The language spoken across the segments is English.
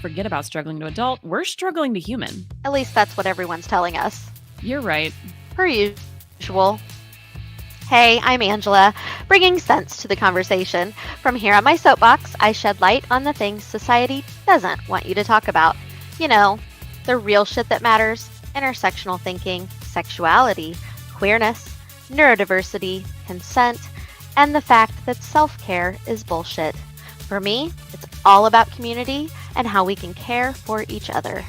Forget about struggling to adult, we're struggling to human. At least that's what everyone's telling us. You're right. Per usual. Hey, I'm Angela, bringing sense to the conversation. From here on my soapbox, I shed light on the things society doesn't want you to talk about. You know, the real shit that matters: intersectional thinking, sexuality, queerness, neurodiversity, consent, and the fact that self-care is bullshit. For me, it's all about community and how we can care for each other.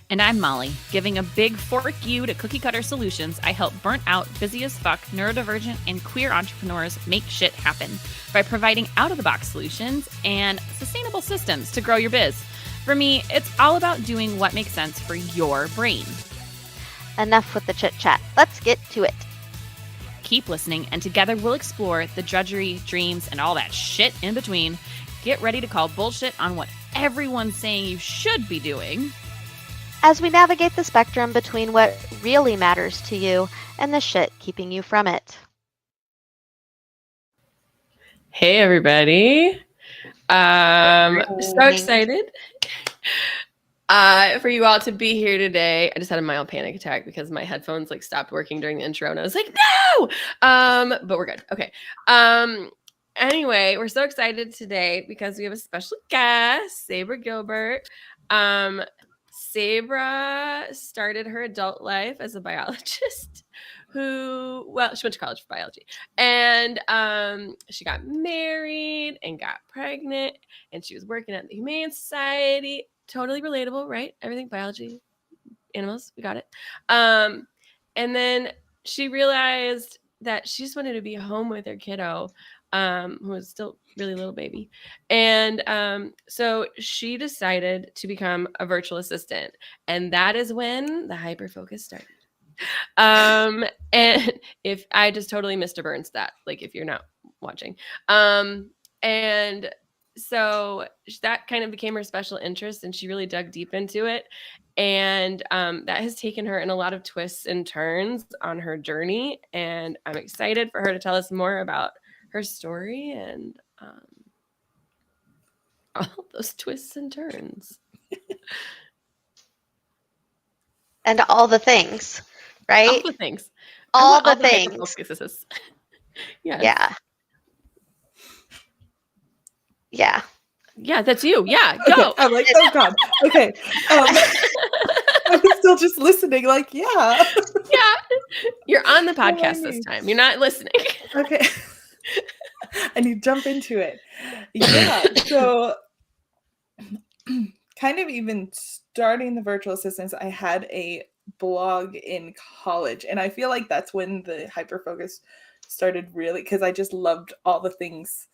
And I'm Molly, giving a big fork you to cookie cutter solutions. I help burnt out, busy as fuck, neurodivergent, and queer entrepreneurs make shit happen by providing out of the box solutions and sustainable systems to grow your biz. For me, it's all about doing what makes sense for your brain. Enough with the chit chat. Let's get to it. Keep listening, and together we'll explore the drudgery, dreams, and all that shit in between. Get ready to call bullshit on what everyone's saying you should be doing, as we navigate the spectrum between what really matters to you and the shit keeping you from it. Hey, everybody. So excited for you all to be here today. I just had a mild panic attack because my headphones stopped working during the intro, and I was like, no! But we're good. Okay. Anyway, we're so excited today because we have a special guest, Sabra Gilbert. Sabra started her adult life as a biologist she went to college for biology, and she got married and got pregnant, and she was working at the Humane Society. Totally relatable, right? Everything biology, animals, we got it. And then she realized that she just wanted to be home with her kiddo, who was still really little baby. And so she decided to become a virtual assistant. And that is when the hyperfocus started. And if I just totally Mr. Burns that, if you're not watching. And so that kind of became her special interest, and she really dug deep into it. And that has taken her in a lot of twists and turns on her journey. And I'm excited for her to tell us more about her story and all those twists and turns. And all the things, right? All the things. All the things. Yes. Yeah. Yeah. Yeah, that's you. Yeah, go. Okay. I'm like, oh God. Okay. I'm still just listening. Yeah. Yeah. You're on the podcast this time. You're not listening. Okay. And you jump into it. Yeah. So kind of even starting the virtual assistants, I had a blog in college, and I feel like that's when the hyperfocus started really, because I just loved all the things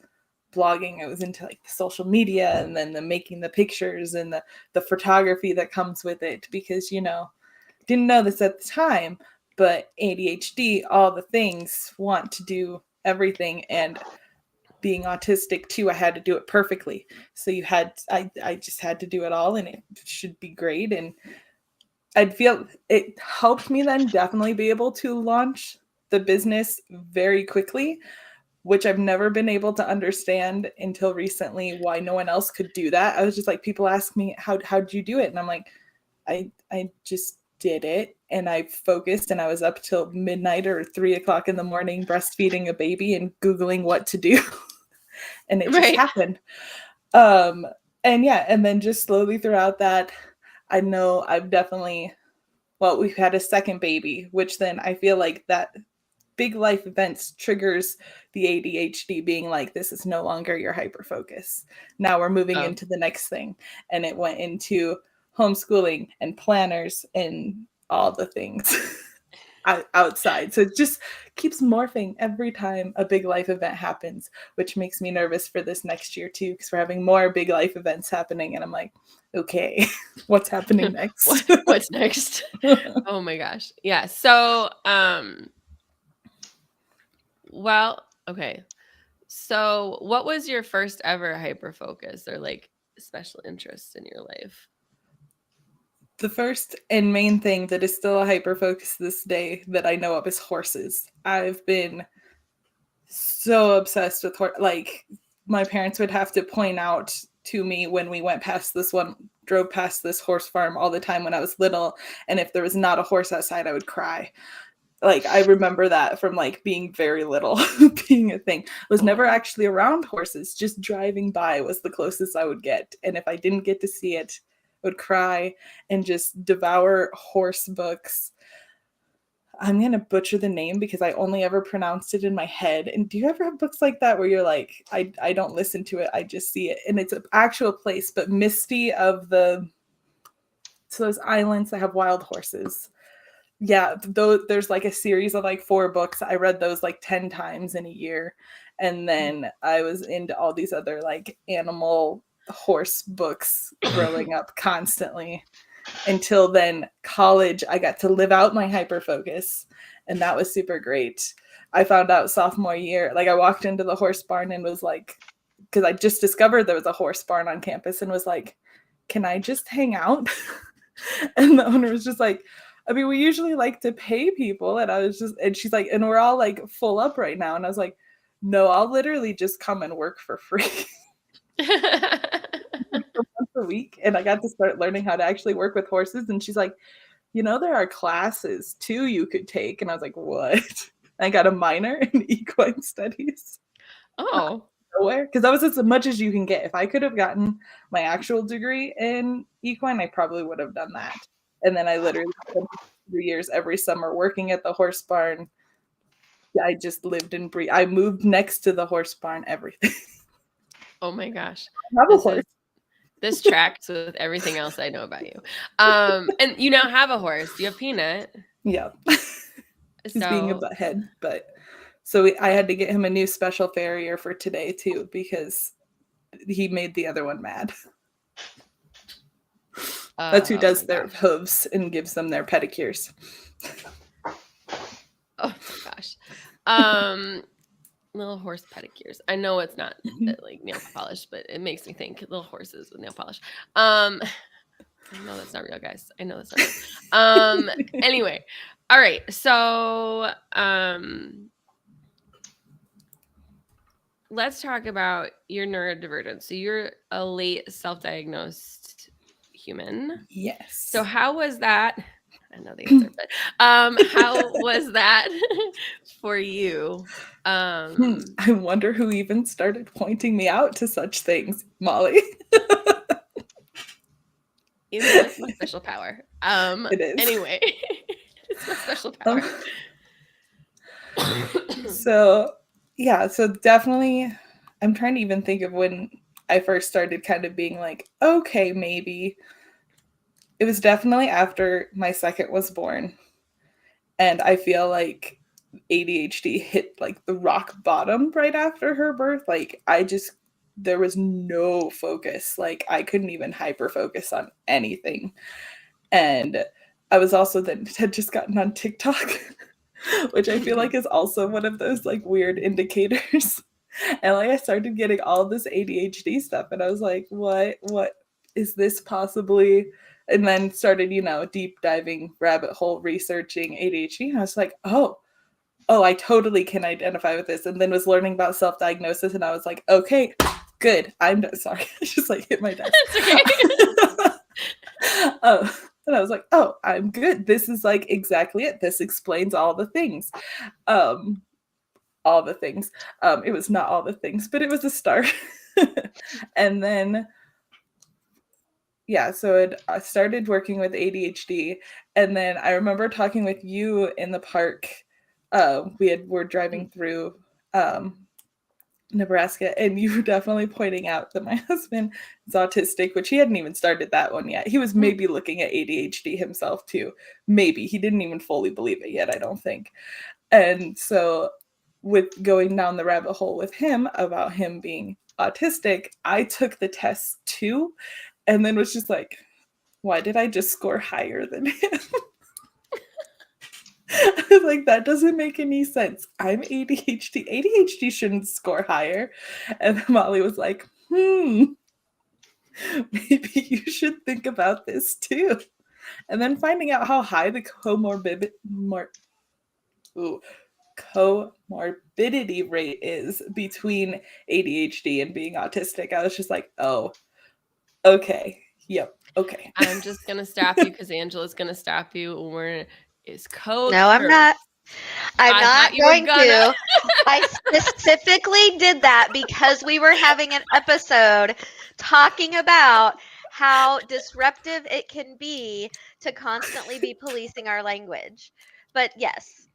blogging. I was into the social media, and then the making the pictures and the photography that comes with it, because didn't know this at the time, but ADHD, all the things, want to do everything, and being autistic too, I had to do it perfectly. So I just had to do it all, and it should be great. And I'd feel it helped me then definitely be able to launch the business very quickly, which I've never been able to understand until recently, why no one else could do that. I was just people ask me, how'd you do it? And I'm like, I just did it, and I focused, and I was up till midnight or 3 o'clock in the morning breastfeeding a baby and Googling what to do. And it just happened. And then just slowly throughout that, I know I've definitely, we've had a second baby, which then I feel like that big life events triggers the ADHD being this is no longer your hyperfocus. Now we're moving into the next thing. And it went into homeschooling and planners and all the things outside. So it just keeps morphing every time a big life event happens, which makes me nervous for this next year too, because we're having more big life events happening. And I'm like, okay, what's happening next? What's next? Oh my gosh. Yeah. So, okay. So what was your first ever hyperfocus or special interest in your life? The first and main thing that is still a hyperfocus this day that I know of is horses. I've been so obsessed with horses. My parents would have to point out to me when we drove past this horse farm all the time when I was little. And if there was not a horse outside, I would cry. Like, I remember that from like being very little, being a thing. I was never actually around horses, just driving by was the closest I would get. And if I didn't get to see it, I would cry and just devour horse books. I'm going to butcher the name because I only ever pronounced it in my head. And do you ever have books like that where you're like, I don't listen to it, I just see it? And it's an actual place, but Misty of so those islands that have wild horses. Yeah, there's like a series of like 4 books. I read those like 10 times in a year. And then I was into all these other like animal horse books growing up constantly. Until then, college, I got to live out my hyperfocus, and that was super great. I found out sophomore year, like I walked into the horse barn and was like, because I just discovered there was a horse barn on campus, and was like, can I just hang out? And the owner was just like, I mean, we usually like to pay people. And she's like, and we're all like full up right now. And I was like, no, I'll literally just come and work for free. Once a week. And I got to start learning how to actually work with horses. And she's like, there are classes too you could take. And I was like, what? I got a minor in equine studies. Oh. Nowhere, because that was as much as you can get. If I could have gotten my actual degree in equine, I probably would have done that. And then I literally spent 3 years every summer working at the horse barn. I just lived and breathed. I moved next to the horse barn, everything. Oh my gosh. I have a horse. This tracks with everything else I know about you. And you now have a horse. You have Peanut. Yeah. He's being a butthead, but so I had to get him a new special farrier for today too, because he made the other one mad. That's who does their hooves and gives them their pedicures. Oh my gosh. Little horse pedicures. I know it's not like nail polish, but it makes me think little horses with nail polish. I know that's not real, guys. I know that's not real. Anyway. All right. So, let's talk about your neurodivergence. So you're a late self-diagnosed human. Yes. So how was that? I know the answer, but how was that for you? I wonder who even started pointing me out to such things, Molly. It's my special power. It is. Anyway, it's my special power. So definitely, I'm trying to even think of when I first started kind of being like, okay, maybe. It was definitely after my second was born. And I feel like ADHD hit like the rock bottom right after her birth. Like there was no focus. Like I couldn't even hyper focus on anything. And I was also had just gotten on TikTok, which I feel like is also one of those like weird indicators. And like I started getting all this ADHD stuff, and I was like, what is this possibly? And then started, deep diving rabbit hole researching ADHD. And I was like, oh, I totally can identify with this. And then was learning about self-diagnosis. And I was like, okay, good. I'm sorry. I just like hit my desk. And I was like, oh, I'm good. This is like exactly it. This explains all the things. All the things. It was not all the things, but it was a start. And then so I started working with ADHD, and then I remember talking with you in the park. We're driving through Nebraska, and you were definitely pointing out that my husband is autistic, which he hadn't even started that one yet. He was maybe looking at ADHD himself too. Maybe he didn't even fully believe it yet, I don't think. And so with going down the rabbit hole with him about him being autistic, I took the test too. And then was just like, why did I just score higher than him? I was like, that doesn't make any sense. I'm ADHD. ADHD shouldn't score higher. And Molly was like, maybe you should think about this too. And then finding out how high the comorbidity rate is between ADHD and being autistic, I was just like, oh, Okay. Yep. Okay. I'm just gonna stop you because Angela's gonna stop you. Is code No, I'm curse. not. I'm I not thought you were going gonna. to. I specifically did that because we were having an episode talking about how disruptive it can be to constantly be policing our language. But yes,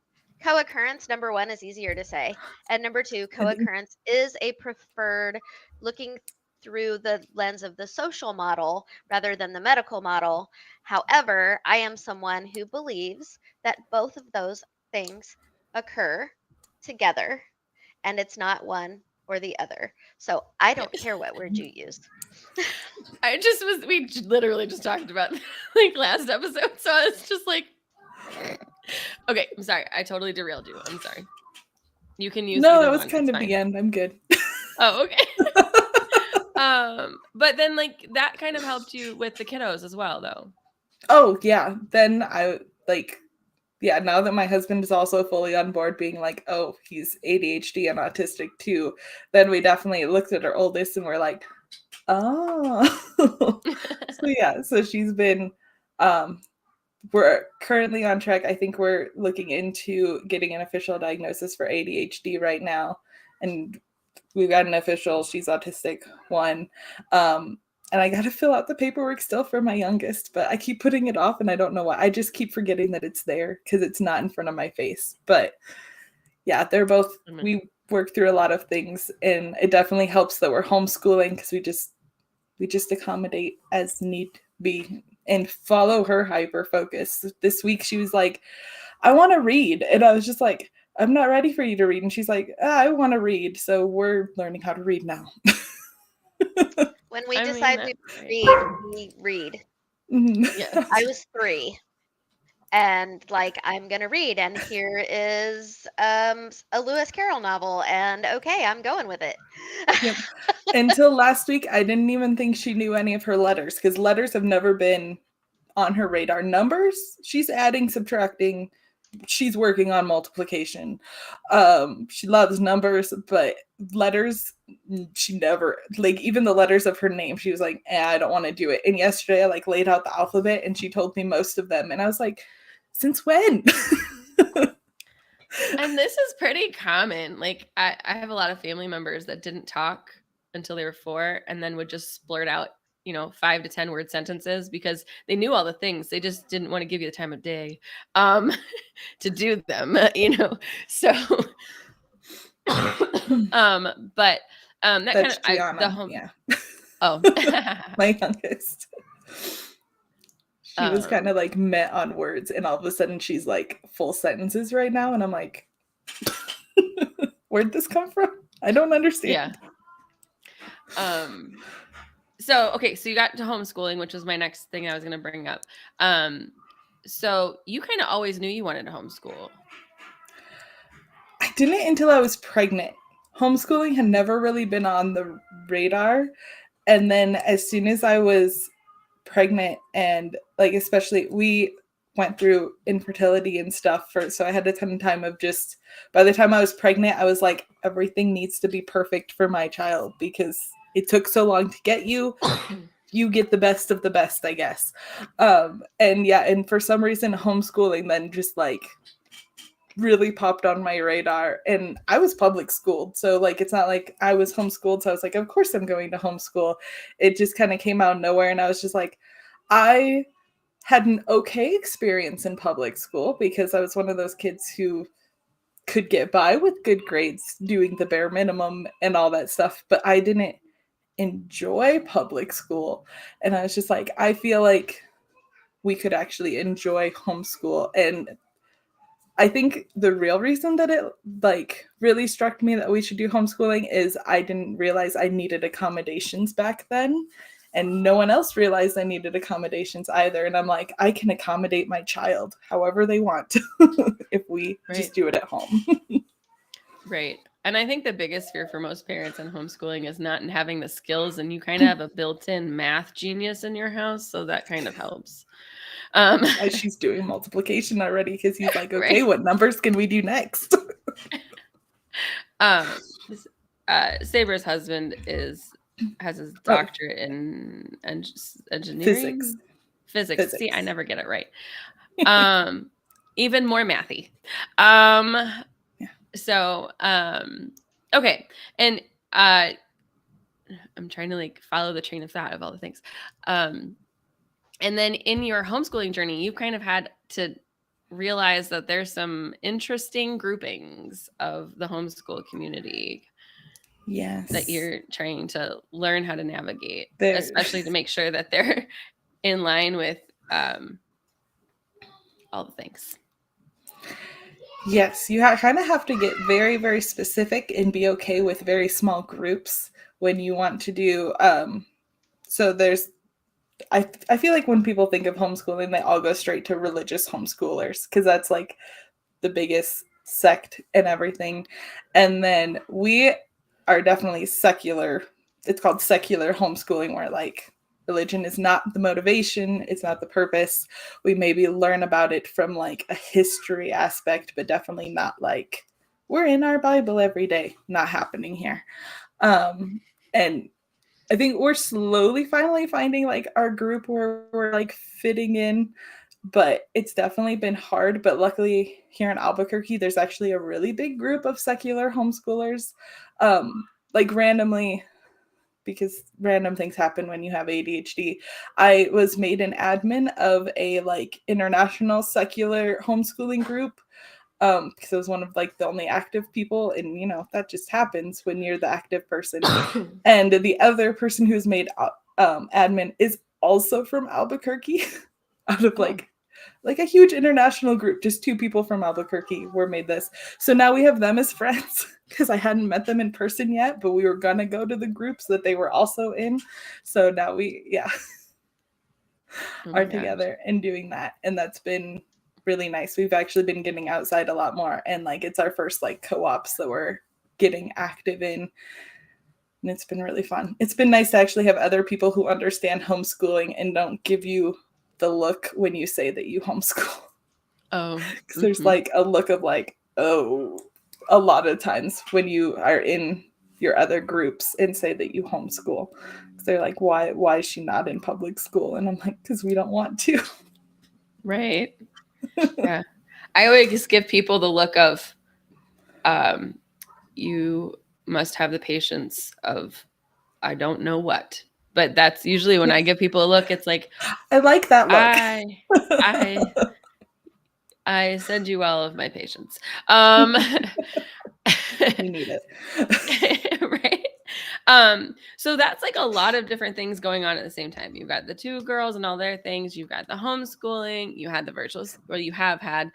co-occurrence, number one, is easier to say. And number two, co-occurrence is a preferred looking through the lens of the social model rather than the medical model. However, I am someone who believes that both of those things occur together and it's not one or the other. So I don't care what word you use. We literally just talked about like last episode. So it's just like, okay, I'm sorry. I totally derailed you. I'm sorry. You can use No, either that was one. kind It's of fine. the end. I'm good. Oh, okay. But then like that kind of helped you with the kiddos as well, though. Oh, yeah. Then I like, yeah, now that my husband is also fully on board being like, oh, he's ADHD and autistic too, then we definitely looked at our oldest and we're like, oh. So yeah, so she's been we're currently on track. I think we're looking into getting an official diagnosis for ADHD right now. And we've got an official, she's autistic 1. And I got to fill out the paperwork still for my youngest, but I keep putting it off and I don't know why. I just keep forgetting that it's there because it's not in front of my face. But yeah, they're both, we work through a lot of things, and it definitely helps that we're homeschooling because we just accommodate as need be and follow her hyper focus. This week she was like, I want to read. And I was just like, I'm not ready for you to read. And she's like, I want to read. So we're learning how to read now. When we decide we read. Yes. I was 3. And like, I'm gonna read, and here is a Lewis Carroll novel, and okay, I'm going with it. Yep. Until last week, I didn't even think she knew any of her letters because letters have never been on her radar. Numbers, she's adding, subtracting, she's working on multiplication. She loves numbers, but letters, she never, like, even the letters of her name, she was like, I don't want to do it. And yesterday I like laid out the alphabet and she told me most of them, and I was like, since when? And this is pretty common. Like I have a lot of family members that didn't talk until they were 4 and then would just blurt out, 5 to 10 word sentences because they knew all the things. They just didn't want to give you the time of day to do them, So but that That's kind of Gianna, the home. yeah. Oh. My youngest. She was kind of like met on words, and all of a sudden she's like full sentences right now, and I'm like, where'd this come from? I don't understand. Yeah. So you got to homeschooling, which was my next thing I was going to bring up. So you kind of always knew you wanted to homeschool. I didn't until I was pregnant. Homeschooling had never really been on the radar, and then as soon as I was pregnant, and like especially we went through infertility and stuff so I had a ton of time of just, by the time I was pregnant, I was like, everything needs to be perfect for my child because it took so long to get you. You get the best of the best, I guess. And for some reason homeschooling then just like really popped on my radar. And I was public schooled, so like it's not like I was homeschooled, so I was like, of course I'm going to homeschool. It just kind of came out of nowhere, and I was just like, I had an okay experience in public school because I was one of those kids who could get by with good grades doing the bare minimum and all that stuff, but I didn't enjoy public school. And I was just like, I feel like we could actually enjoy homeschool. And I think the real reason that it like really struck me that we should do homeschooling is I didn't realize I needed accommodations back then, and no one else realized I needed accommodations either. And I'm like, I can accommodate my child however they want if we just do it at home. Right. And I think the biggest fear for most parents in homeschooling is not having the skills, and you kind of have a built-in math genius in your house, so that kind of helps. She's doing multiplication already because he's like, okay, right. What numbers can we do next? Sabra's husband is has his doctorate in engineering. Physics. See, I never get it right. Even more mathy. So, okay. And I'm trying to like follow the train of thought of all the things. And then in your homeschooling journey, you kind of had to realize that there's some interesting groupings of the homeschool community. Yes. That you're trying to learn how to navigate, especially to make sure that they're in line with all the things. Yes, you kind of have to get very, very specific and be okay with very small groups when you want to do. So there's, I feel like when people think of homeschooling, they all go straight to religious homeschoolers because that's like the biggest sect and everything. And then we are definitely secular. It's called secular homeschooling, where like religion is not the motivation, it's not the purpose. We maybe learn about it from like a history aspect, but definitely not like we're in our Bible every day. Not happening here. And I think we're slowly finally finding like our group where we're like fitting in, but it's definitely been hard. But luckily here in Albuquerque, there's actually a really big group of secular homeschoolers. Like randomly, because random things happen when you have ADHD. I was made an admin of a like international secular homeschooling group because I was one of like the only active people, and you know that just happens when you're the active person. And the other person who's made admin is also from Albuquerque, out of like a huge international group. Just 2 people from Albuquerque were made this. So now we have them as friends because I hadn't met them in person yet, but we were going to go to the groups that they were also in. So now we, are together and doing that. And that's been really nice. We've actually been getting outside a lot more. And like, it's our first like co-ops that we're getting active in. And it's been really fun. It's been nice to actually have other people who understand homeschooling and don't give you the look when you say that you homeschool. Oh, because there's like a look of like, oh, a lot of times when you are in your other groups and say that you homeschool, they're like, why is she not in public school? And I'm like, because we don't want to. Right. Yeah. I always just give people the look of, you must have the patience of, I don't know what. But that's usually when I give people a look, it's like, I like that look. I send you all of my patience. We need it. Right. So that's like a lot of different things going on at the same time. You've got the 2 girls and all their things. You've got the homeschooling. You had the virtual, or you have had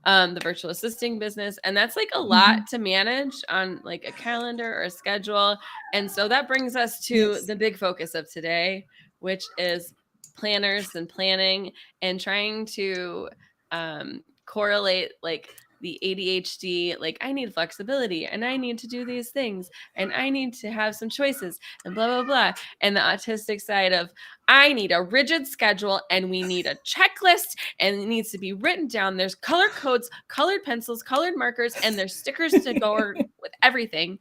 the virtual assisting business. And that's like a lot to manage on like a calendar or a schedule. And so that brings us to the big focus of today, which is planners and planning and trying to correlate like the ADHD, like I need flexibility and I need to do these things and I need to have some choices and blah, blah, blah. And the autistic side of I need a rigid schedule and we need a checklist and it needs to be written down. There's color codes, colored pencils, colored markers, and there's stickers to go with everything.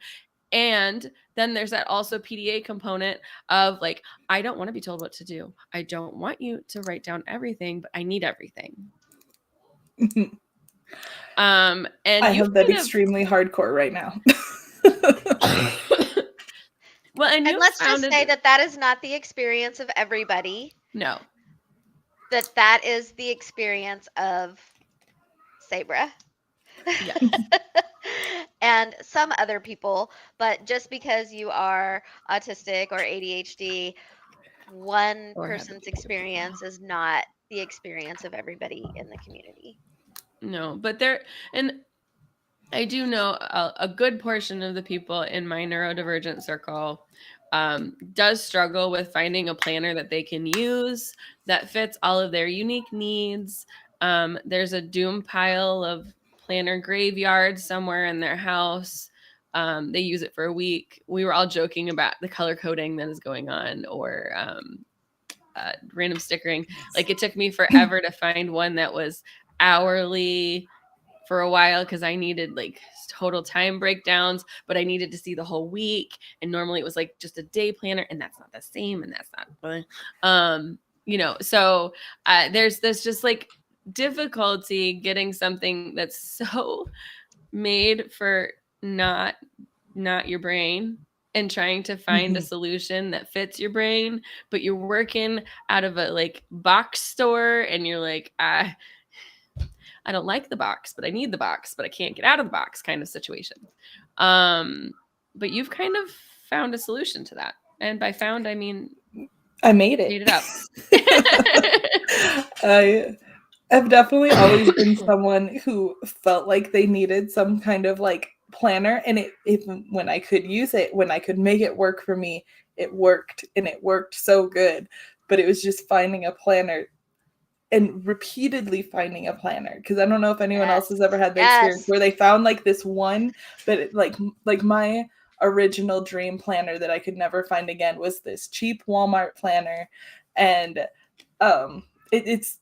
And then there's that also PDA component of like, I don't want to be told what to do. I don't want you to write down everything, but I need everything. And I have that extremely hardcore right now. Well, and let's just say that is not the experience of everybody. No. That is the experience of Sabra. Yes. And some other people, but just because you are autistic or ADHD, one person's experience is not the experience of everybody in the community. No, but and I do know a good portion of the people in my neurodivergent circle does struggle with finding a planner that they can use that fits all of their unique needs. There's a doom pile of planner graveyard somewhere in their house. They use it for a week. We were all joking about the color coding that is going on, or random stickering. Like it took me forever to find one that was hourly for a while because I needed like total time breakdowns, but I needed to see the whole week. And normally it was like just a day planner, and that's not the same. And that's not, so there's just like difficulty getting something that's so made for not your brain and trying to find a solution that fits your brain, but you're working out of a like box store and you're like, I don't like the box, but I need the box, but I can't get out of the box kind of situation. But you've kind of found a solution to that. And by found, I mean, I made it. Made it up. I have definitely always been someone who felt like they needed some kind of like planner, and when I could use it, when I could make it work for me, it worked, and it worked so good. But it was just finding a planner and repeatedly finding a planner, because I don't know if anyone else has ever had the experience where they found like this one, but it, like my original dream planner that I could never find again was this cheap Walmart planner, and it's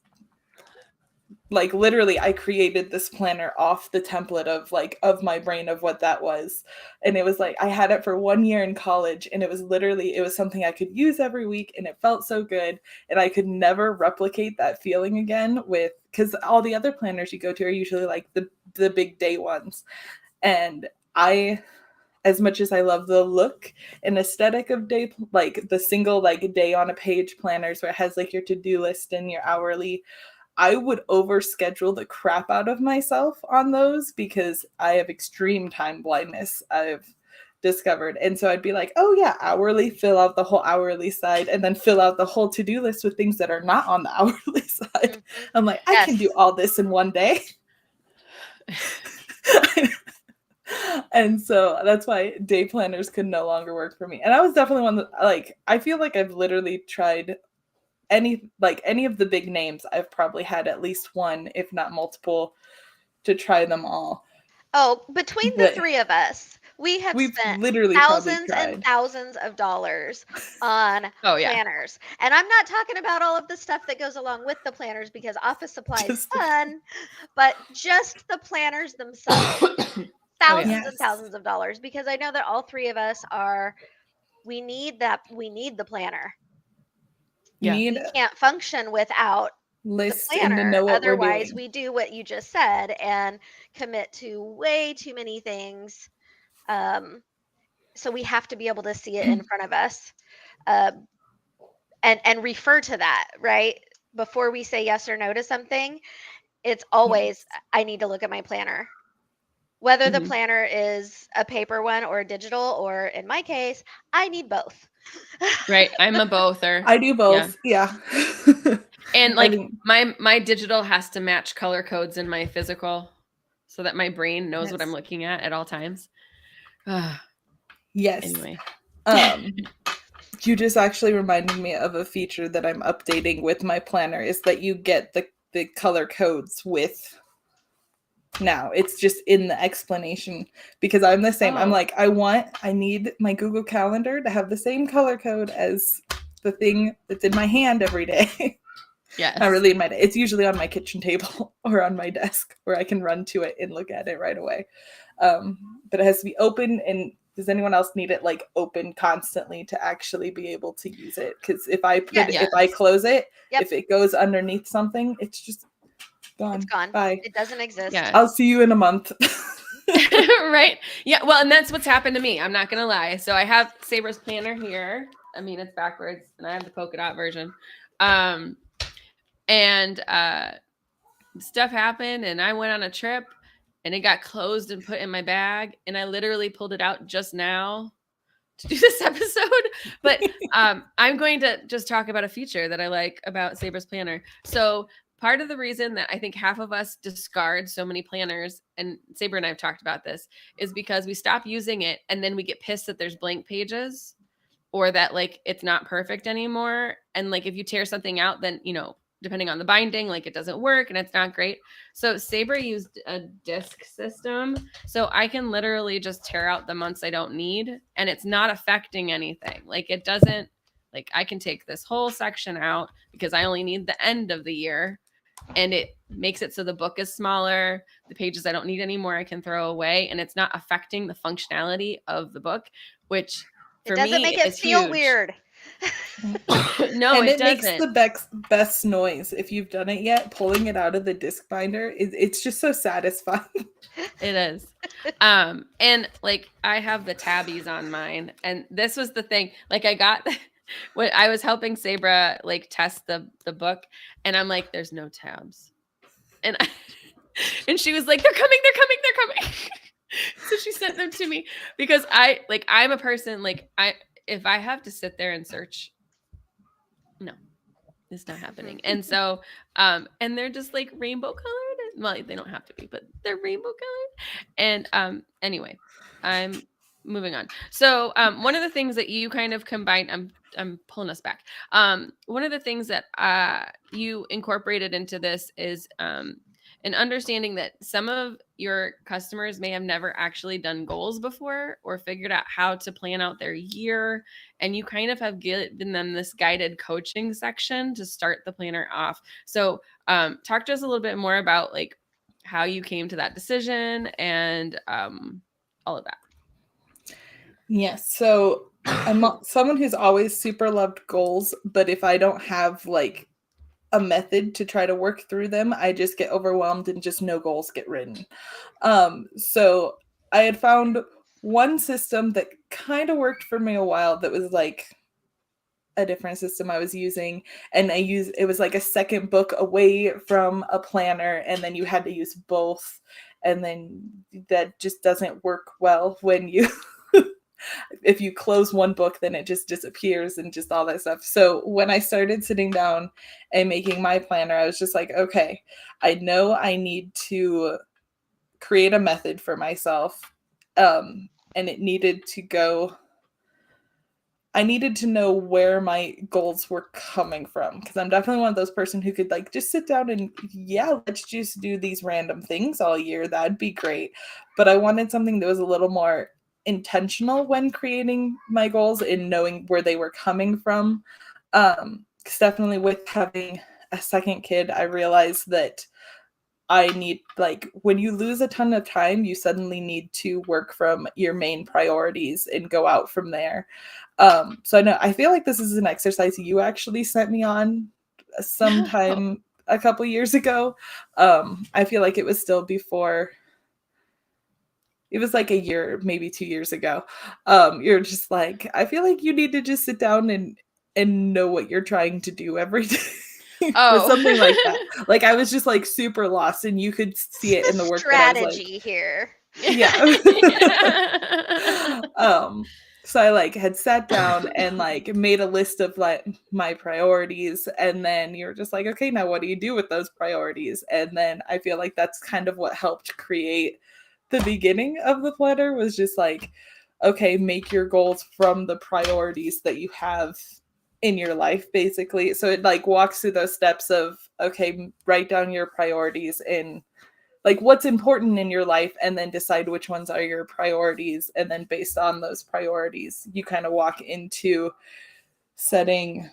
like literally I created this planner off the template of my brain of what that was. And it was like I had it for 1 year in college, and it was something I could use every week, and it felt so good, and I could never replicate that feeling again because all the other planners you go to are usually like the big day ones. And as much as I love the look and aesthetic of day, like the single like day on a page planners where it has like your to-do list and your hourly, I would overschedule the crap out of myself on those because I have extreme time blindness, I've discovered. And so I'd be like, oh yeah, hourly, fill out the whole hourly side, and then fill out the whole to-do list with things that are not on the hourly side. Mm-hmm. I'm like, I can do all this in one day. And so that's why day planners could no longer work for me. And I was definitely one that, like, I feel like I've literally tried any of the big names. I've probably had at least one, if not multiple, to try them all. Oh, between the three of us, we've spent literally thousands and thousands of dollars on planners. And I'm not talking about all of the stuff that goes along with the planners, because office supply is fun, but just the planners themselves. Thousands and thousands of dollars, because I know that all three of us we need the planner. Yeah. We can't function without list the planner. And to know what Otherwise, we're doing. we do what you just said and commit to way too many things. So we have to be able to see it in front of us, and refer to that, right? Before we say yes or no to something, it's always, I need to look at my planner. Whether the planner is a paper one or a digital, or in my case, I need both. Right. I'm a bother. I do both. Yeah. And like my digital has to match color codes in my physical so that my brain knows what I'm looking at all times. Yes. Anyway. You just actually reminded me of a feature that I'm updating with my planner, is that you get the color codes with. Now it's just in the explanation, because I'm the same. I'm like, I need my Google Calendar to have the same color code as the thing that's in my hand every day. Yes. Not really in my day. It's usually on my kitchen table or on my desk where I can run to it and look at it right away. But it has to be open. And does anyone else need it like open constantly to actually be able to use it? Because if I if I close it, if it goes underneath something, it's just gone. It's gone. Bye. It doesn't exist. Yeah. I'll see you in a month. Right. Yeah. Well, and that's what's happened to me. I'm not going to lie. So I have Sabra's planner here. I mean, it's backwards, and I have the polka dot version. And stuff happened, and I went on a trip, and it got closed and put in my bag. And I literally pulled it out just now to do this episode. But I'm going to just talk about a feature that I like about Sabra's planner. So part of the reason that I think half of us discard so many planners, and Sabra and I have talked about this, is because we stop using it, and then we get pissed that there's blank pages, or that like it's not perfect anymore. And like if you tear something out, then, you know, depending on the binding, like it doesn't work and it's not great. So Sabra used a disc system. So I can literally just tear out the months I don't need, and it's not affecting anything. Like it doesn't, like I can take this whole section out because I only need the end of the year. and it makes it so the book is smaller. The pages I don't need anymore, I can throw away, and it's not affecting the functionality of the book, which It for doesn't me make it is feel huge. weird. No, And it it makes doesn't. the best noise. If you've done it yet, pulling it out of the disc binder, it's just so satisfying. It is. And like I have the tabbies on mine, and this was the thing. Like I got when I was helping Sabra like test the book, and I'm like, there's no tabs. And and she was like, they're coming. So she sent them to me because I'm a person like if I have to sit there and search, no, it's not happening. And so and they're just like rainbow colored. Well, they don't have to be, but they're rainbow colored. And anyway, I'm moving on. So one of the things that you kind of combined, I'm pulling us back. One of the things that you incorporated into this is an understanding that some of your customers may have never actually done goals before or figured out how to plan out their year. And you kind of have given them this guided coaching section to start the planner off. So talk to us a little bit more about like how you came to that decision and all of that. Yes. So I'm someone who's always super loved goals, but if I don't have like a method to try to work through them, I just get overwhelmed and just no goals get written. So I had found one system that kind of worked for me a while that was like a different system I was using, and it was like a second book away from a planner, and then you had to use both, and then that just doesn't work well when you if you close one book, then it just disappears and just all that stuff. So when I started sitting down and making my planner, I was just like, okay, I know I need to create a method for myself. And it needed to go, I needed to know where my goals were coming from, because I'm definitely one of those person who could like just sit down and let's just do these random things all year. That'd be great. But I wanted something that was a little more intentional when creating my goals and knowing where they were coming from. Because definitely with having a second kid, I realized that I need, like, when you lose a ton of time, you suddenly need to work from your main priorities and go out from there. So I feel like this is an exercise you actually sent me on sometime a couple years ago. I feel like it was still before, it was like a year, maybe 2 years ago. You're just like, I feel like you need to just sit down and know what you're trying to do every day. Oh, something like that. Like I was just like super lost, and you could see it in the work that I was like, here. yeah. So I like had sat down and like made a list of like my priorities, and then you're just like, okay, now what do you do with those priorities? And then I feel like that's kind of what helped create the beginning of the planner, was just like, okay, make your goals from the priorities that you have in your life, basically. So it like walks through those steps of, okay, write down your priorities and like what's important in your life, and then decide which ones are your priorities. And then based on those priorities, you kind of walk into setting,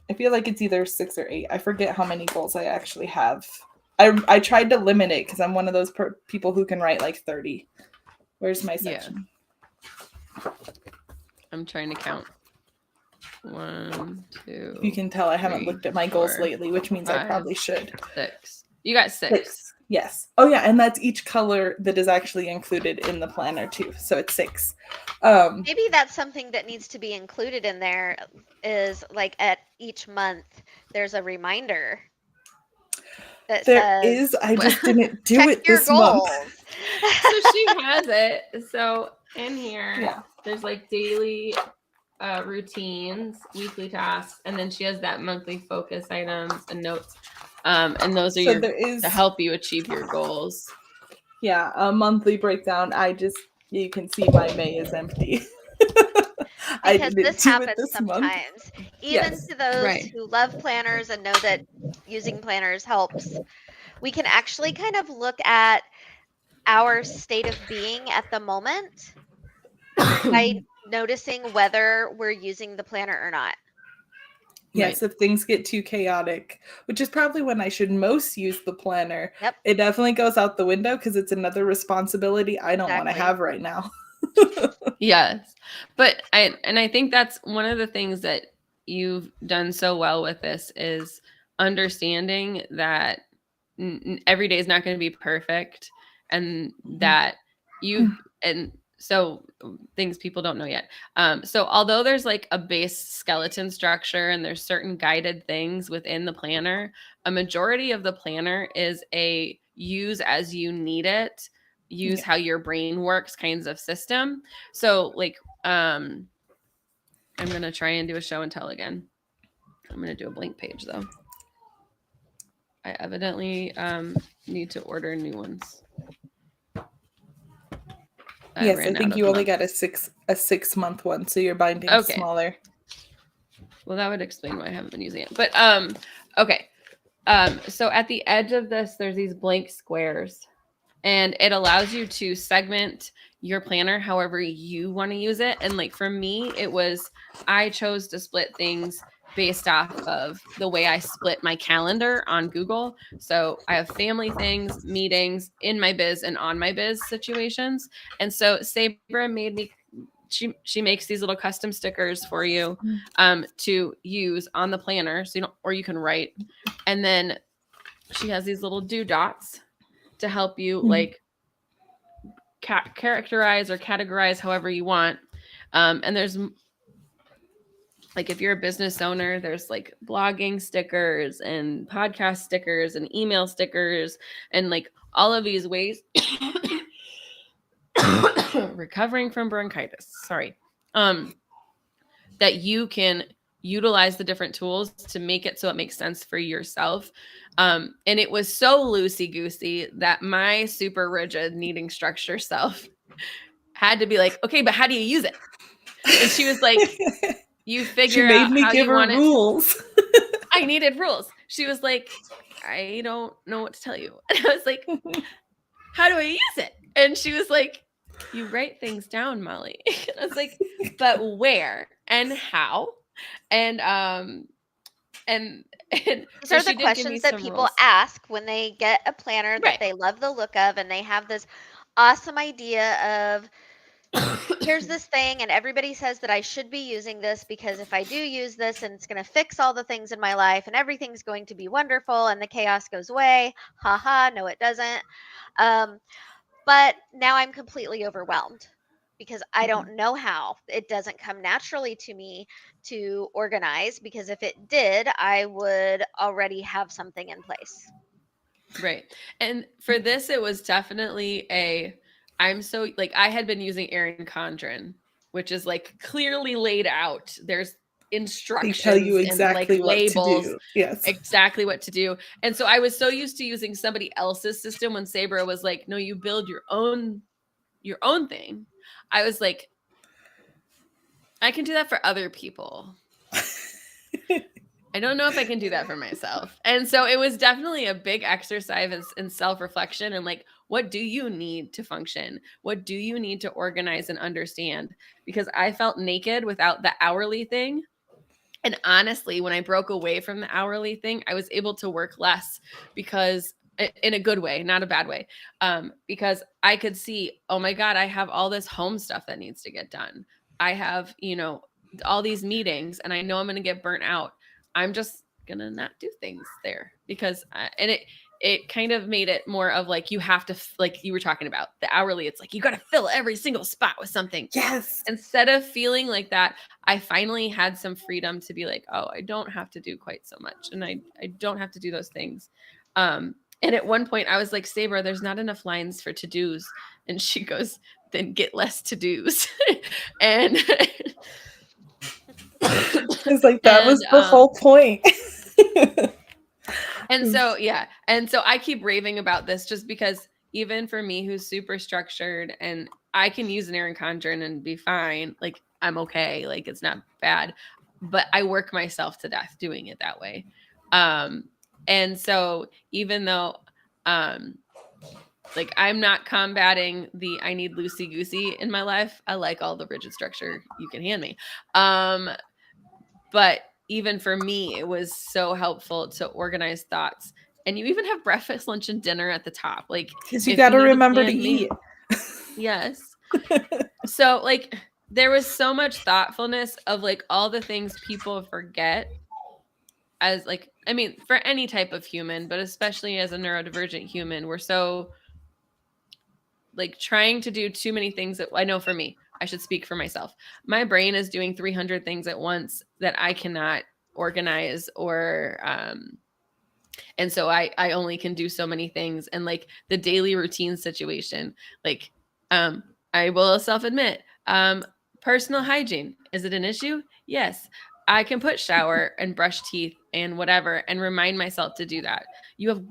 I feel like it's either 6 or 8. I forget how many goals I actually have. I tried to limit it because I'm one of those people who can write like 30. Where's my section? Yeah. I'm trying to count. 1, 2. You can tell I haven't looked at my goals lately, which means 5, I probably should. 6. You got 6. Yes. Oh yeah, and that's each color that is actually included in the planner too. So it's 6. Maybe that's something that needs to be included in there, is like at each month there's a reminder that there says, is. I just didn't do check it your this month. goals. So she has it. So in here, Yeah. there's like daily routines, weekly tasks, and then she has that monthly focus items and notes. And those are to help you achieve your goals. Yeah, a monthly breakdown. You can see my May is empty. Because this happens sometimes. Month. Even Yes. to those who love planners and know that using planners helps, we can actually kind of look at our state of being at the moment by noticing whether we're using the planner or not. Yes, if things get too chaotic, which is probably when I should most use the planner. Yep. It definitely goes out the window because it's another responsibility I don't want to Exactly. have right now. Yes. But I think that's one of the things that you've done so well with this is understanding that every day is not going to be perfect, and that and so things people don't know yet. So although there's like a base skeleton structure and there's certain guided things within the planner, a majority of the planner is a use as you need it, use how your brain works kinds of system. So like, I'm going to try and do a show and tell again. I'm going to do a blank page though. I evidently need to order new ones. Yes, I think you only got a 6-month one, so your binding's smaller. Well, that would explain why I haven't been using it. But okay. So at the edge of this, there's these blank squares, and it allows you to segment your planner however you want to use it. And like for me, I chose to split things based off of the way I split my calendar on Google. So I have family things, meetings, in my biz and on my biz situations. And so Sabra made me, she makes these little custom stickers for you to use on the planner. So you can write. And then she has these little do dots to help you like characterize or categorize however you want. And there's like, if you're a business owner, there's like blogging stickers and podcast stickers and email stickers and like all of these ways. Recovering from bronchitis. Sorry. That you can utilize the different tools to make it so it makes sense for yourself. And it was so loosey-goosey that my super rigid needing structure self had to be like, okay, but how do you use it? And she was like, you figure out how you want it. Rules. I needed rules. She was like, I don't know what to tell you. And I was like, how do I use it? And she was like, you write things down, Molly. And I was like, but where and how? And these are the questions that people ask when they get a planner that they love the look of, and they have this awesome idea of, here's this thing, and everybody says that I should be using this because if I do use this, and it's going to fix all the things in my life and everything's going to be wonderful and the chaos goes away. No, it doesn't. But now I'm completely overwhelmed because I don't know how. It doesn't come naturally to me to organize, because if it did, I would already have something in place. Right. And for this, it was definitely I had been using Erin Condren, which is like clearly laid out. There's instructions, they tell you exactly and like labels, to do. Yes, exactly what to do. And so I was so used to using somebody else's system when Sabra was like, no, you build your own thing. I was like, I can do that for other people. I don't know if I can do that for myself. And so it was definitely a big exercise in self-reflection and like, what do you need to function? What do you need to organize and understand? Because I felt naked without the hourly thing. And honestly, when I broke away from the hourly thing, I was able to work less, because in a good way, not a bad way, because I could see, oh my God, I have all this home stuff that needs to get done. I have, all these meetings, and I know I'm going to get burnt out. I'm just going to not do things there because, and it kind of made it more of like, you have to, like you were talking about the hourly, it's like, you got to fill every single spot with something. Yes. Instead of feeling like that, I finally had some freedom to be like, oh, I don't have to do quite so much. And I don't have to do those things. And at one point I was like, Sabra, there's not enough lines for to-dos. And she goes, then get less to-dos. And it's like, that was the whole point. And so, yeah. And so I keep raving about this just because even for me, who's super structured, and I can use an Erin Condren and be fine. Like, I'm okay. Like, it's not bad, but I work myself to death doing it that way. And so even though, like, I'm not combating I need loosey-goosey in my life. I like all the rigid structure you can hand me. But even for me, it was so helpful to organize thoughts. And you even have breakfast, lunch, and dinner at the top. Like, Because you if got to need a remember to planned meal- eat. Yes. So like there was so much thoughtfulness of like all the things people forget as like, I mean, for any type of human, but especially as a neurodivergent human, we're so like trying to do too many things that I know for me, I should speak for myself. My brain is doing 300 things at once that I cannot organize or, and so I only can do so many things. And like the daily routine situation, like, I will self-admit, personal hygiene, is it an issue? Yes. I can put shower and brush teeth and whatever and remind myself to do that. You have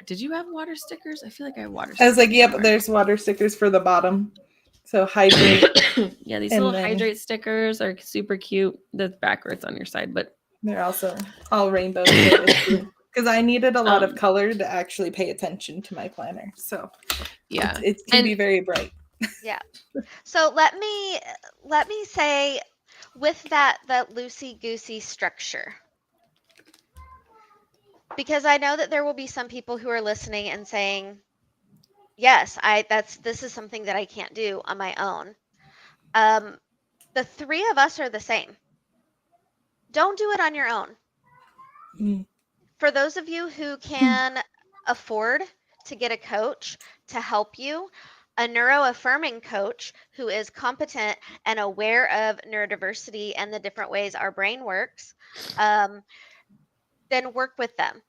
did you have water stickers? I feel like I have water stickers. I was like, yep, somewhere. there's water stickers for the bottom. So hydrate. Yeah, these And little then- hydrate stickers are super cute. That's backwards on your side, but They're also all rainbow because I needed a lot of color to actually pay attention to my planner. So yeah, it can be very bright. Yeah. So let me say, with that loosey-goosey structure, because I know that there will be some people who are listening and saying, yes, this is something that I can't do on my own. The three of us are the same. Don't do it on your own. Mm. For those of you who can afford to get a coach to help you, a neuroaffirming coach who is competent and aware of neurodiversity and the different ways our brain works, then work with them.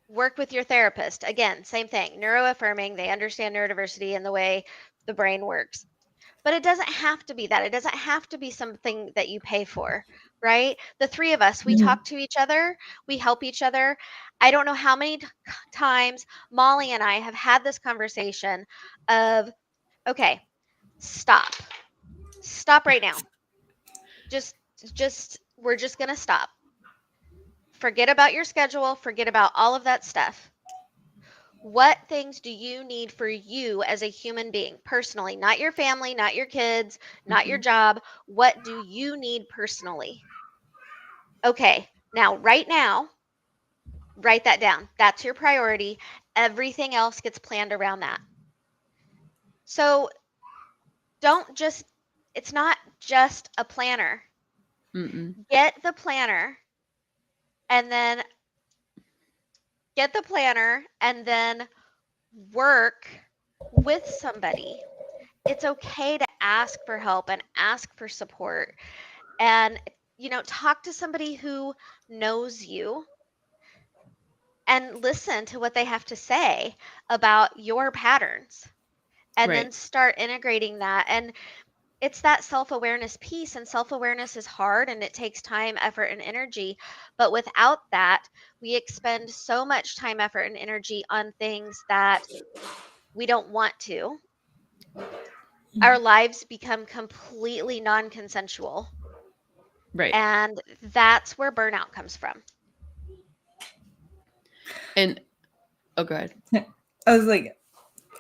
Work with your therapist. Again, same thing, neuroaffirming. They understand neurodiversity and the way the brain works. But it doesn't have to be that. It doesn't have to be something that you pay for, right? The three of us, we talk to each other, we help each other. I don't know how many times Molly and I have had this conversation of, okay, stop right now. We're just going to stop. Forget about your schedule, forget about all of that stuff. What things do you need for you as a human being personally? Not your family, not your kids, not your job. What do you need personally? Okay, now, right now, write that down. That's your priority. Everything else gets planned around that. So it's not just a planner. Get the planner and then work with somebody. It's okay to ask for help and ask for support and, talk to somebody who knows you and listen to what they have to say about your patterns and then start integrating that. And it's that self-awareness piece, and self-awareness is hard and it takes time, effort, and energy. But without that, we expend so much time, effort, and energy on things that we don't want to. Our lives become completely non-consensual. right. And that's where burnout comes from. And go ahead. I was like,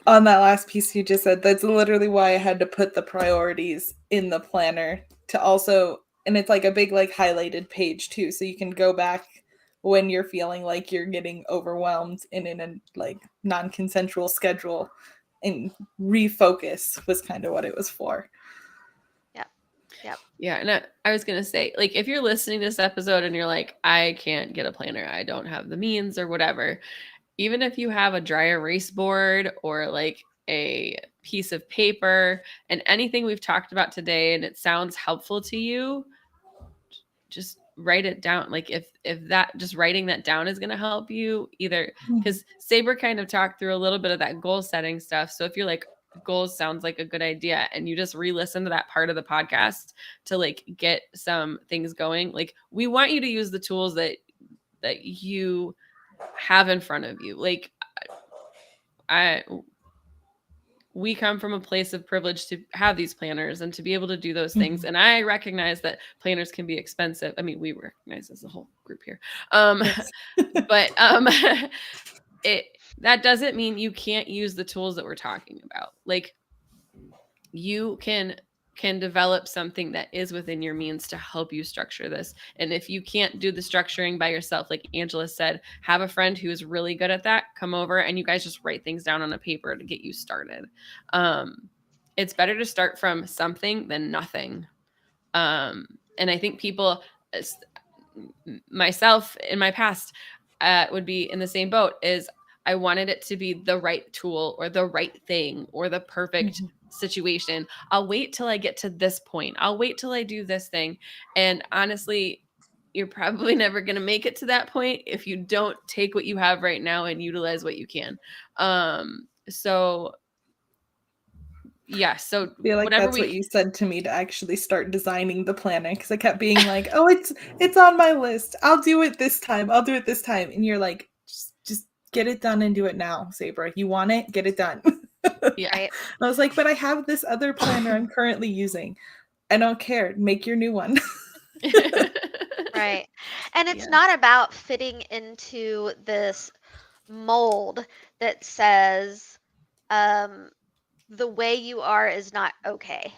on that last piece you just said, that's literally why I had to put the priorities in the planner to also, and it's like a big like highlighted page too, so you can go back when you're feeling like you're getting overwhelmed and in a like non-consensual schedule and refocus was kind of what it was for. Yep. Yeah. And I was going to say, like, if you're listening to this episode and you're like, I can't get a planner, I don't have the means or whatever, even if you have a dry erase board or like a piece of paper and anything we've talked about today and it sounds helpful to you, just write it down. Like if that, just writing that down is going to help you, either because Sabra kind of talked through a little bit of that goal setting stuff. So if you're like, goals sounds like a good idea, and you just re-listen to that part of the podcast to like get some things going, like we want you to use the tools that you have in front of you. Like we come from a place of privilege to have these planners and to be able to do those things. And I recognize that planners can be expensive. I mean, we recognize as a whole group here. Yes. But that doesn't mean you can't use the tools that we're talking about. Like you can can develop something that is within your means to help you structure this. And if you can't do the structuring by yourself, like Angela said, have a friend who is really good at that, come over and you guys just write things down on a paper to get you started. It's better to start from something than nothing. And I think people, myself in my past, would be in the same boat. Is I wanted it to be the right tool or the right thing or the perfect situation. I'll wait till I get to this point. I'll wait till I do this thing. And honestly, you're probably never going to make it to that point if you don't take what you have right now and utilize what you can. So yeah, so I feel like whatever that's what you said to me to actually start designing the planner, because I kept being like, oh, it's on my list. I'll do it this time. I'll do it this time. And you're like, just get it done and do it now, Sabra. You want it? Get it done. Yeah. Right. I was like, but I have this other planner I'm currently using. I don't care. Make your new one. Right. And it's Yeah. not about fitting into this mold that says the way you are is not okay.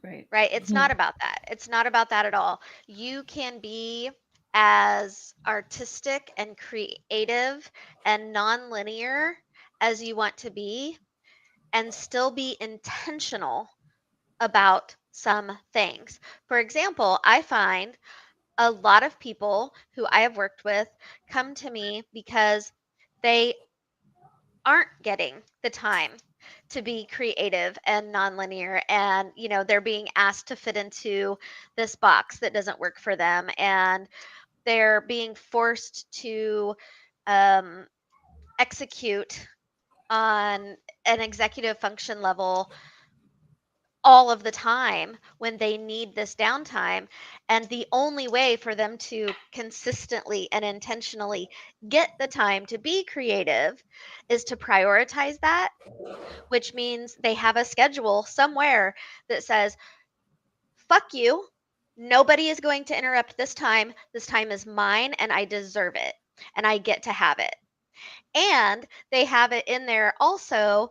Right. Right? It's not about that. It's not about that at all. You can be as artistic and creative and nonlinear as you want to be and still be intentional about some things. For example, I find a lot of people who I have worked with come to me because they aren't getting the time to be creative and nonlinear, and they're being asked to fit into this box that doesn't work for them, and they're being forced to um, execute on an executive function level all of the time when they need this downtime. And the only way for them to consistently and intentionally get the time to be creative is to prioritize that, which means they have a schedule somewhere that says, fuck you. Nobody is going to interrupt this time. This time is mine and I deserve it and I get to have it. And they have it in there also,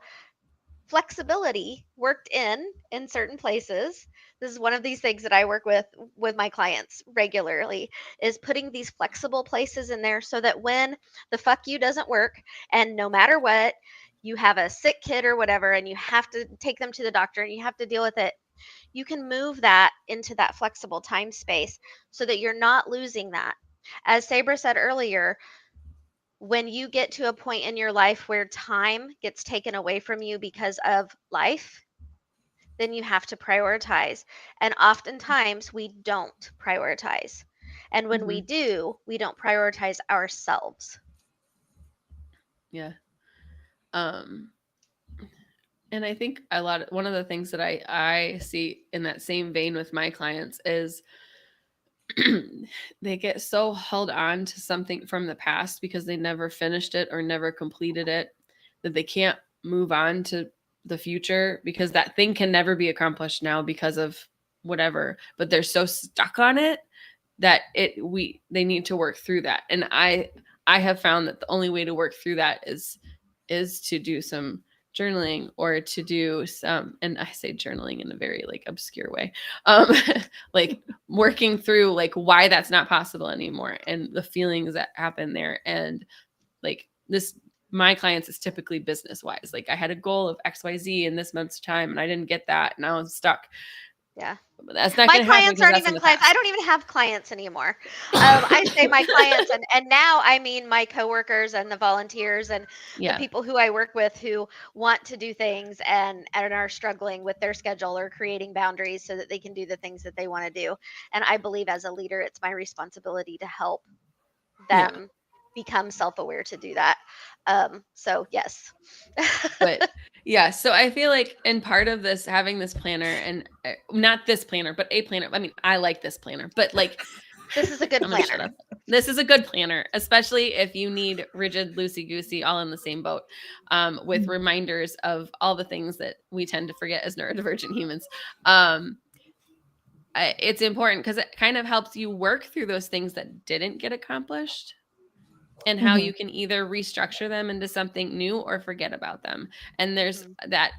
flexibility worked in certain places. This is one of these things that I work with my clients regularly, is putting these flexible places in there so that when the fuck you doesn't work, and no matter what, you have a sick kid or whatever and you have to take them to the doctor and you have to deal with it, you can move that into that flexible time space so that you're not losing that. As Sabra said earlier, when you get to a point in your life where time gets taken away from you because of life, then you have to prioritize. And oftentimes we don't prioritize. And when we do, we don't prioritize ourselves. Yeah. And I think one of the things that I see in that same vein with my clients is they get so held on to something from the past because they never finished it or never completed it that they can't move on to the future, because that thing can never be accomplished now because of whatever, but they're so stuck on it that they need to work through that. And I have found that the only way to work through that is to do some journaling, or to do some, and I say journaling in a very like obscure way, like working through like why that's not possible anymore and the feelings that happen there. And like this, my clients is typically business wise. Like I had a goal of XYZ in this month's time and I didn't get that. And I was stuck. Yeah. But that's not My going to happen clients because aren't that's in even the clients. past. I don't even have clients anymore. I say my clients, and now I mean my coworkers and the volunteers and the people who I work with who want to do things and are struggling with their schedule or creating boundaries so that they can do the things that they want to do. And I believe as a leader, it's my responsibility to help them become self-aware to do that. So yes. But yeah, so I feel like in part of this, having this planner, and not this planner, but a planner. I mean, I like this planner, but like this is a good I'm gonna shut planner. up. This is a good planner, especially if you need rigid, loosey-goosey, all in the same boat, with reminders of all the things that we tend to forget as neurodivergent humans. It's important because it kind of helps you work through those things that didn't get accomplished, and how you can either restructure them into something new or forget about them. And there's that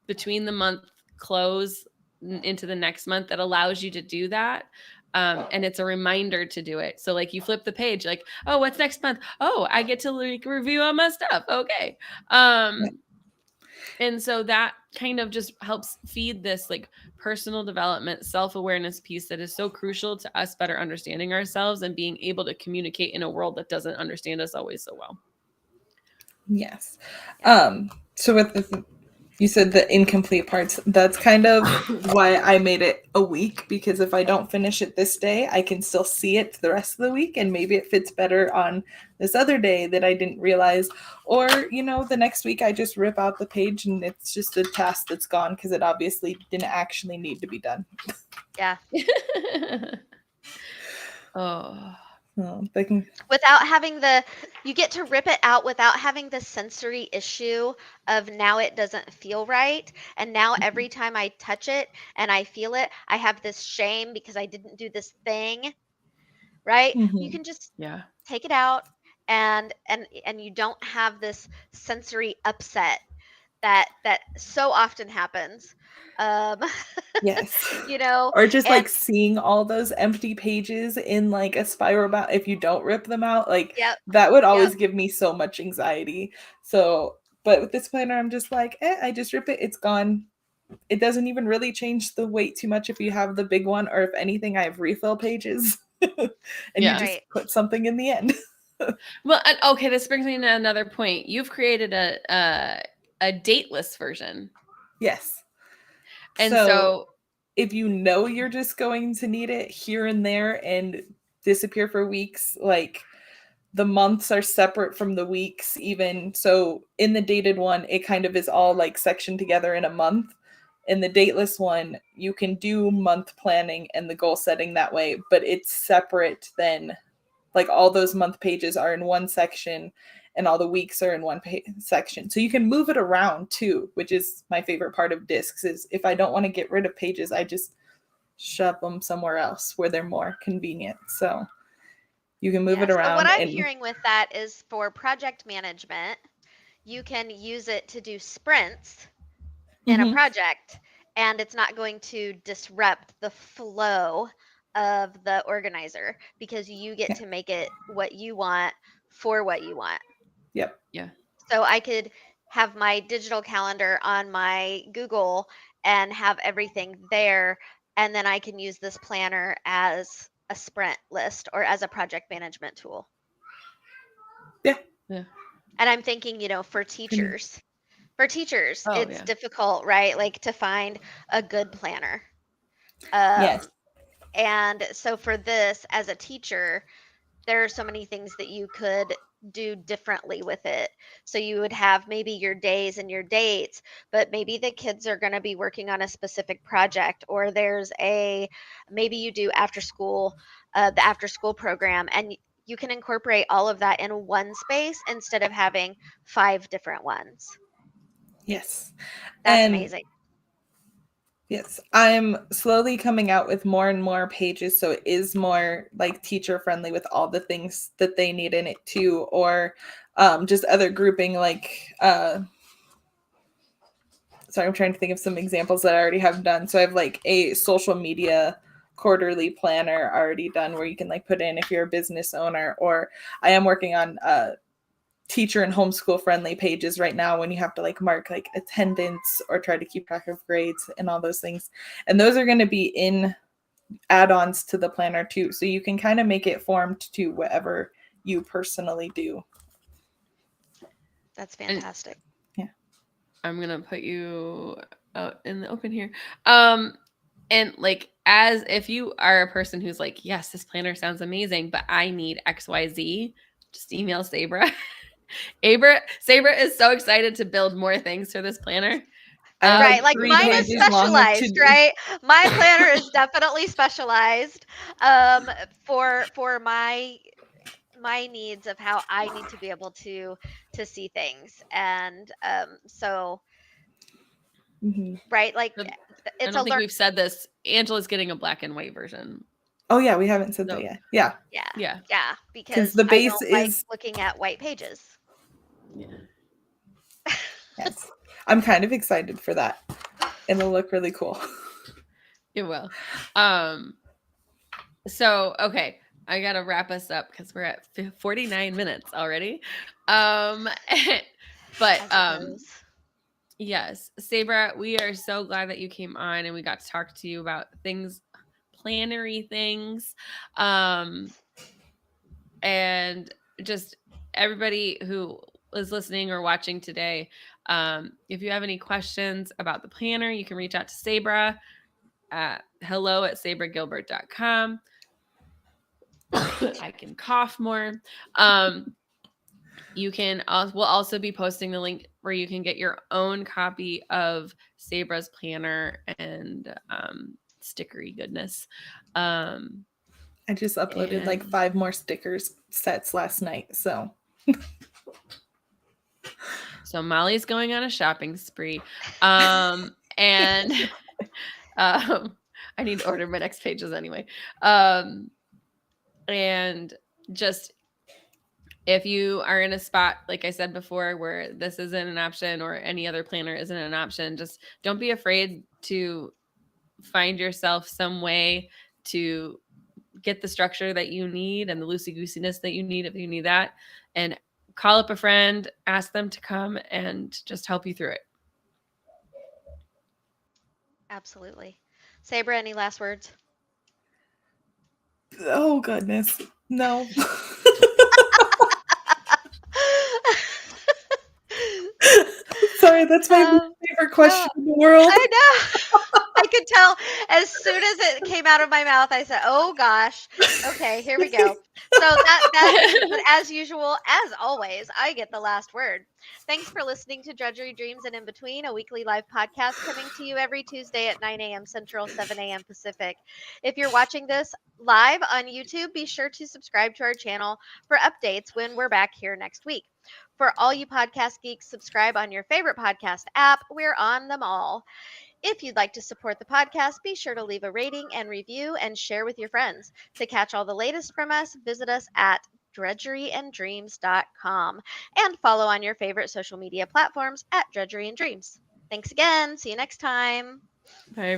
between the month close into the next month that allows you to do that. And it's a reminder to do it. So like you flip the page, like, oh, what's next month? Oh, I get to like review all my stuff. Okay. And so that kind of just helps feed this like personal development, self-awareness piece that is so crucial to us better understanding ourselves and being able to communicate in a world that doesn't understand us always so well. Yes. So with you said the incomplete parts, that's kind of why I made it a week, because if I don't finish it this day, I can still see it the rest of the week, and maybe it fits better on this other day that I didn't realize. Or, the next week I just rip out the page and it's just a task that's gone because it obviously didn't actually need to be done. Yeah. Oh. Without having you get to rip it out without having the sensory issue of now it doesn't feel right. And now every time I touch it and I feel it, I have this shame because I didn't do this thing. Right? You can just take it out and you don't have this sensory upset that so often happens. Yes. Or just like seeing all those empty pages in like a spiral bound, if you don't rip them out, like that would always give me so much anxiety. So, but with this planner, I'm just like, I just rip it, it's gone. It doesn't even really change the weight too much if you have the big one, or if anything, I have refill pages and you just put something in the end. Well, okay, this brings me to another point. You've created a dateless version. Yes. And so if you're just going to need it here and there and disappear for weeks, like the months are separate from the weeks even. So in the dated one, it kind of is all like sectioned together in a month. In the dateless one, you can do month planning and the goal setting that way, but it's separate then. Like all those month pages are in one section and all the weeks are in one section. So you can move it around too, which is my favorite part of discs, is if I don't want to get rid of pages, I just shove them somewhere else where they're more convenient. So you can move it around. So what I'm hearing with that is for project management, you can use it to do sprints in a project, and it's not going to disrupt the flow of the organizer because you get to make it what you want for what you want. Yep. Yeah. So I could have my digital calendar on my Google and have everything there, and then I can use this planner as a sprint list or as a project management tool. Yeah. Yeah. And I'm thinking, for teachers. For teachers, it's difficult, right? Like to find a good planner. Yes. And so for this, as a teacher, there are so many things that you could do differently with it. So you would have maybe your days and your dates, but maybe the kids are going to be working on a specific project, or maybe you do the after school program, and you can incorporate all of that in one space instead of having 5 different ones. Yes. That's amazing. Yes, I'm slowly coming out with more and more pages, so it is more like teacher friendly with all the things that they need in it too, or just other grouping like sorry, I'm trying to think of some examples that I already have done. So I have like a social media quarterly planner already done where you can like put in if you're a business owner, or I am working on teacher and homeschool friendly pages right now when you have to like mark like attendance or try to keep track of grades and all those things. And those are going to be in add-ons to the planner too. So you can kind of make it formed to whatever you personally do. That's fantastic. Yeah. I'm going to put you out in the open here. And like, as if you are a person who's like, yes, this planner sounds amazing, but I need XYZ, just email Sabra. Sabra is so excited to build more things for this planner. Right, like mine is specialized, right? My planner is definitely specialized for my needs of how I need to be able to see things, and so right, like I don't think we've said this. Angela's getting a black and white version. Oh yeah, we haven't said that yet. Yeah, because the base I don't like looking at white pages. Yeah. Yes. I'm kind of excited for that. It'll look really cool. It will. So, okay, I gotta wrap us up because we're at 49 minutes already. But As it goes. yes, Sabra, we are so glad that you came on and we got to talk to you about things, plannery things, and just everybody who is listening or watching today. If you have any questions about the planner, you can reach out to Sabra at hello@sabragilbert.com. I can cough more. You can we'll also be posting the link where you can get your own copy of Sabra's planner and stickery goodness. I just uploaded like 5 more stickers sets last night. So Molly's going on a shopping spree. And I need to order my next pages anyway. And just if you are in a spot, like I said before, where this isn't an option or any other planner isn't an option, just don't be afraid to find yourself some way to get the structure that you need and the loosey-goosiness that you need if you need that. And call up a friend, ask them to come and just help you through it. Absolutely. Sabra, any last words? oh goodness. No. Sorry, that's my favorite question in the world. I know. I could tell as soon as it came out of my mouth, I said, oh gosh. Okay, here we go. So that as usual, as always, I get the last word. Thanks for listening to Drudgery Dreams and In Between, a weekly live podcast coming to you every Tuesday at 9 a.m. Central, 7 a.m. Pacific. If you're watching this live on YouTube, be sure to subscribe to our channel for updates when we're back here next week. For all you podcast geeks, subscribe on your favorite podcast app. We're on them all. If you'd like to support the podcast, be sure to leave a rating and review and share with your friends. To catch all the latest from us, visit us at drudgeryanddreams.com and follow on your favorite social media platforms at Drudgery and Dreams. Thanks again. See you next time. Bye, everybody.